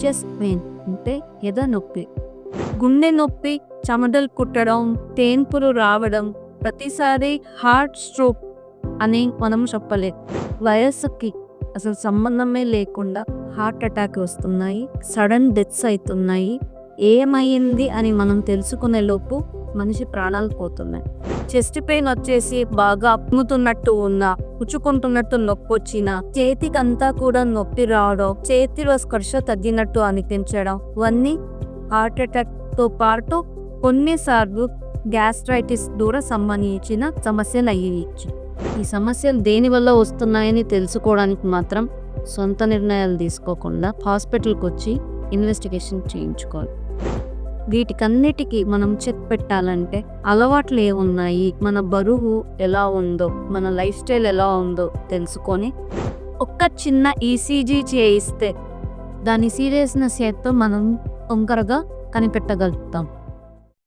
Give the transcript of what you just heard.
Chest pain అంటే ఎద నొప్పి, గుండె నొప్పి, చెమటలు కుట్టడం, తేన్పులు రావడం, ప్రతిసారి హార్ట్ స్ట్రోక్ అని మనం చెప్పలేదు. వయస్సుకి అసలు సంబంధమే లేకుండా హార్ట్ అటాక్ వస్తున్నాయి, సడన్ డెత్స్ అవుతున్నాయి. ఏమైంది అని మనం తెలుసుకునే లోపు మనిషి ప్రాణాలు పోతున్నాయి. చెస్ట్ పెయిన్ వచ్చేసి బాగా అప్పుతున్నట్టు ఉన్నా, పుచ్చుకుంటున్నట్టు నొప్పి వచ్చినా, చేతికంతా కూడా నొప్పి రావడం, చేతిలో స్పర్శ తగ్గినట్టు అనిపించడం, ఇవన్నీ హార్ట్ అటాక్ తో పాటు కొన్నిసార్లు గ్యాస్ట్రైటిస్ కూడా సంబంధించిన సమస్యలు అయ్యవచ్చు. ఈ సమస్యలు దేని వల్ల వస్తున్నాయని తెలుసుకోవడానికి మాత్రం సొంత నిర్ణయాలు తీసుకోకుండా హాస్పిటల్కి వచ్చి ఇన్వెస్టిగేషన్ చేయించుకోవాలి. వీటికన్నిటికీ మనం చెక్ పెట్టాలంటే అలవాట్లు ఏమున్నాయి, మన బరువు ఎలా ఉందో, మన లైఫ్ స్టైల్ ఎలా ఉందో తెలుసుకొని ఒక్క చిన్న ఈసీజీ చేయిస్తే దాని సీరియస్నెస్ ఏంటో మనం తొందరగా కనిపెట్టగలుగుతాం.